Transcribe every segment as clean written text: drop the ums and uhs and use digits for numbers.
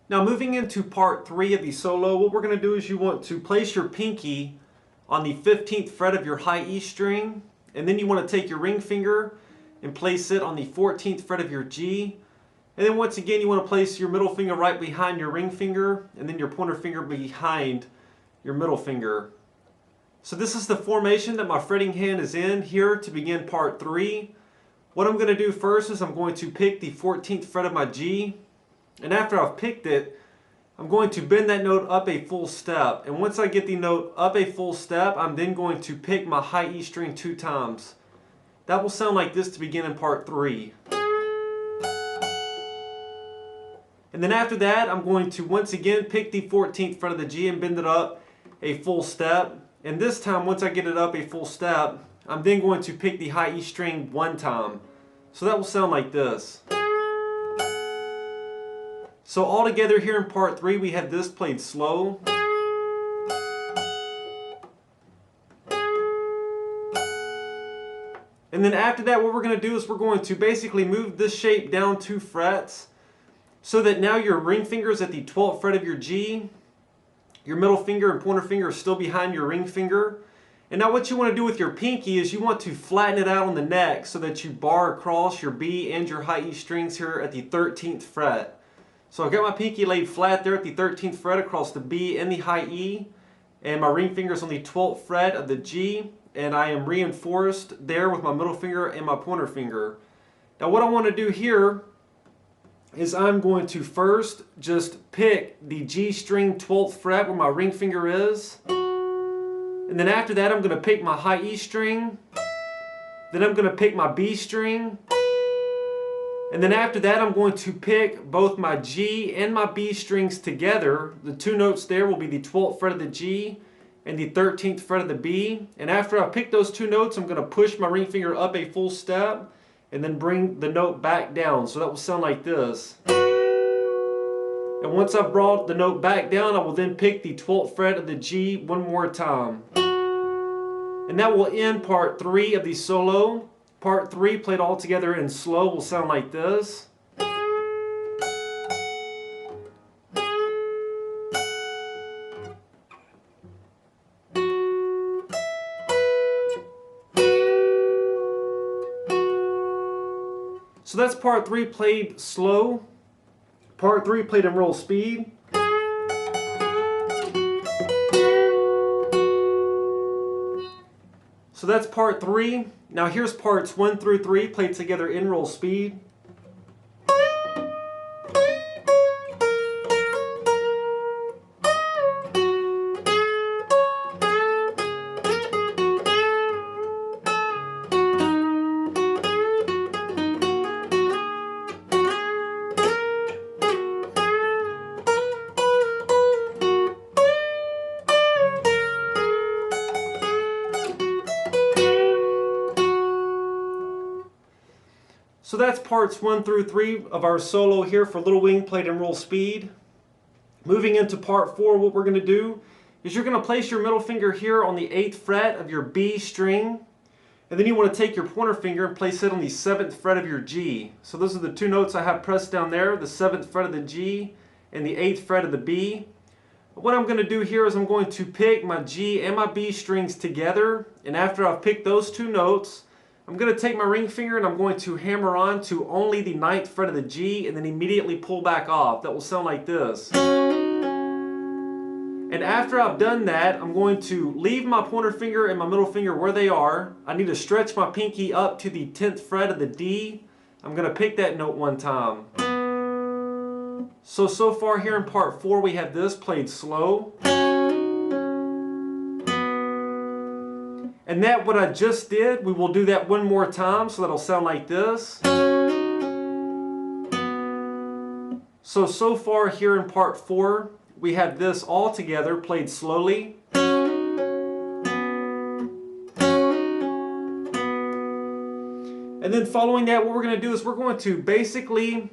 Now moving into part 3 of the solo, what we're going to do is you want to place your pinky on the 15th fret of your high E string, and then you want to take your ring finger and place it on the 14th fret of your G. And then once again you want to place your middle finger right behind your ring finger and then your pointer finger behind your middle finger. So this is the formation that my fretting hand is in here to begin part 3. What I'm going to do first is I'm going to pick the 14th fret of my G, and after I've picked it, I'm going to bend that note up a full step. And once I get the note up a full step, I'm then going to pick my high E string 2 times. That will sound like this to begin in part 3. And then after that, I'm going to once again pick the 14th fret of the G and bend it up a full step. And this time, once I get it up a full step, I'm then going to pick the high E string 1 time. So that will sound like this. So all together here in part 3, we have this played slow. And then after that, what we're going to do is we're going to basically move this shape down 2 frets so that now your ring finger is at the 12th fret of your G. Your middle finger and pointer finger are still behind your ring finger. And now what you want to do with your pinky is you want to flatten it out on the neck so that you bar across your B and your high E strings here at the 13th fret. So I've got my pinky laid flat there at the 13th fret across the B and the high E, and my ring finger is on the 12th fret of the G, and I am reinforced there with my middle finger and my pointer finger. Now what I want to do here is I'm going to first just pick the G string 12th fret where my ring finger is, and then after that I'm going to pick my high E string, then I'm going to pick my B string, and then after that I'm going to pick both my G and my B strings together. The 2 notes there will be the 12th fret of the G and the 13th fret of the B. And after I pick those 2 notes, I'm going to push my ring finger up a full step and then bring the note back down. So that will sound like this. And once I've brought the note back down, I will then pick the 12th fret of the G one more time. And that will end part 3 of the solo. Part 3 played all together in slow will sound like this. So that's part 3 played slow. Part 3 played in roll speed. So that's part 3. Now here's parts 1 through 3 played together in roll speed. So that's parts 1 through 3 of our solo here for Little Wing played in roll speed. Moving into part 4, what we're going to do is you're going to place your middle finger here on the 8th fret of your B string, and then you want to take your pointer finger and place it on the 7th fret of your G. So those are the 2 notes I have pressed down there, the 7th fret of the G and the 8th fret of the B. What I'm going to do here is I'm going to pick my G and my B strings together, and after I've picked those 2 notes, I'm going to take my ring finger and I'm going to hammer on to only the 9th fret of the G and then immediately pull back off. That will sound like this. And after I've done that, I'm going to leave my pointer finger and my middle finger where they are. I need to stretch my pinky up to the 10th fret of the D. I'm going to pick that note 1 time. So far here in part 4 we have this played slow. And that what I just did, we will do that 1 more time, so that'll sound like this. So far here in part 4, we have this all together played slowly. And then following that, what we're going to do is we're going to basically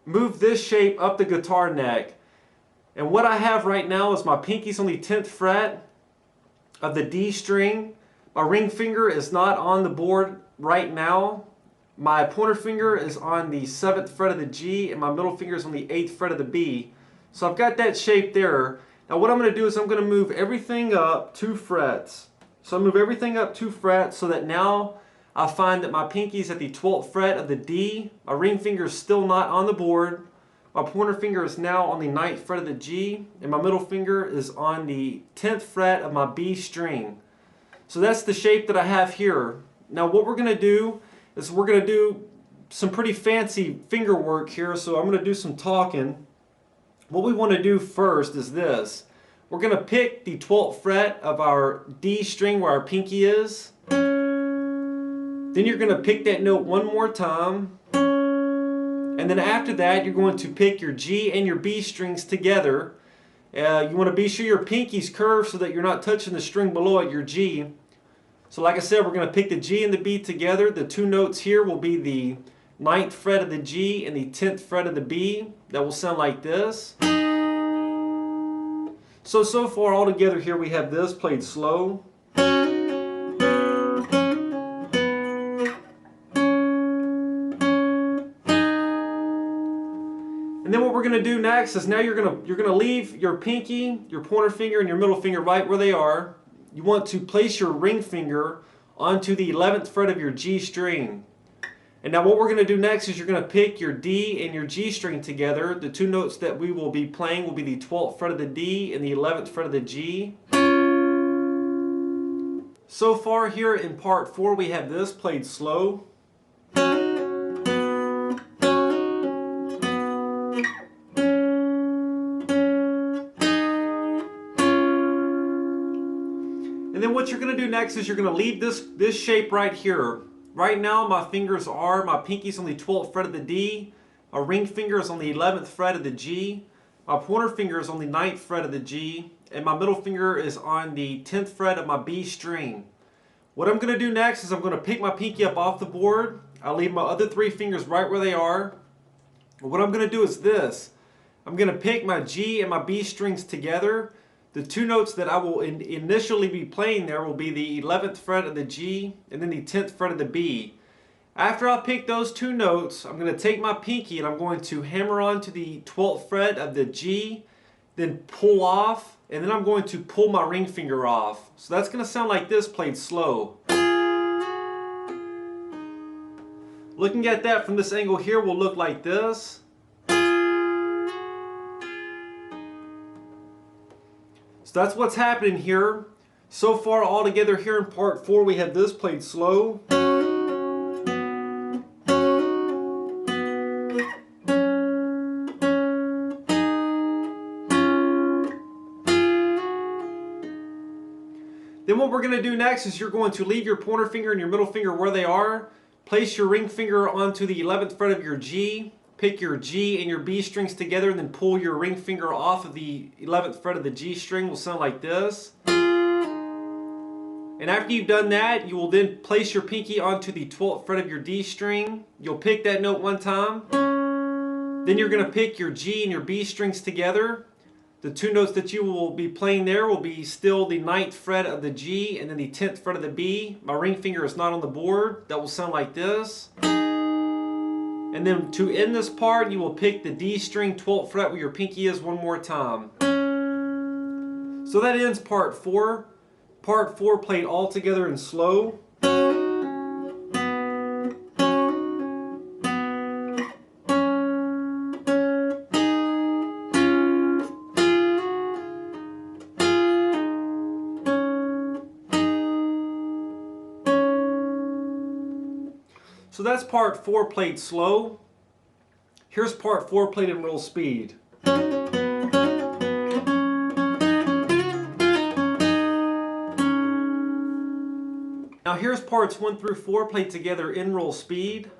move this shape up the guitar neck. And what I have right now is my pinky's on the 10th fret of the D string. My ring finger is not on the board right now. My pointer finger is on the 7th fret of the G, and my middle finger is on the 8th fret of the B. So I've got that shape there. Now what I'm going to do is I'm going to move everything up 2 frets. So I move everything up 2 frets so that now I find that my pinky's at the 12th fret of the D. My ring finger is still not on the board. My pointer finger is now on the 9th fret of the G. And my middle finger is on the 10th fret of my B string. So that's the shape that I have here. Now what we're going to do is we're going to do some pretty fancy finger work here. So I'm going to do some talking. What we want to do first is this. We're going to pick the 12th fret of our D string where our pinky is. Then you're going to pick that note one more time. And then after that, you're going to pick your G and your B strings together. You want to be sure your pinky's curved so that you're not touching the string below it, your G. So like I said, we're going to pick the G and the B together. The 2 notes here will be the 9th fret of the G and the 10th fret of the B. That will sound like this. So far all together here we have this played slow. And then what we're going to do next is now you're going to leave your pinky, your pointer finger, and your middle finger right where they are. You want to place your ring finger onto the 11th fret of your G string. And now what we're going to do next is you're going to pick your D and your G string together. The 2 notes that we will be playing will be the 12th fret of the D and the 11th fret of the G. So far here in part 4 we have this played slow. And then what you're going to do next is you're going to leave this shape right here. Right now my fingers are, my pinky's on the 12th fret of the D, my ring finger is on the 11th fret of the G, my pointer finger is on the 9th fret of the G, and my middle finger is on the 10th fret of my B string. What I'm going to do next is I'm going to pick my pinky up off the board. I'll leave my other 3 fingers right where they are. What I'm going to do is this. I'm going to pick my G and my B strings together. The 2 notes that I will initially be playing there will be the 11th fret of the G and then the 10th fret of the B. After I pick those 2 notes, I'm going to take my pinky and I'm going to hammer on to the 12th fret of the G, then pull off, and then I'm going to pull my ring finger off. So that's going to sound like this played slow. Looking at that from this angle here will look like this. So that's what's happening here. So far all together here in part 4 we have this played slow. Then what we're going to do next is you're going to leave your pointer finger and your middle finger where they are. Place your ring finger onto the 11th fret of your G. Pick your G and your B strings together and then pull your ring finger off of the 11th fret of the G string. Will sound like this. And after you've done that, you will then place your pinky onto the 12th fret of your D string. You'll pick that note one time. Then you're going to pick your G and your B strings together. The 2 notes that you will be playing there will be still the 9th fret of the G and then the 10th fret of the B. My ring finger is not on the board. That will sound like this. And then to end this part, you will pick the D string 12th fret where your pinky is one more time. So that ends part 4. Part 4 played all together in slow. So that's part 4 played slow. Here's part 4 played in real speed. Now here's parts 1 through 4 played together in real speed.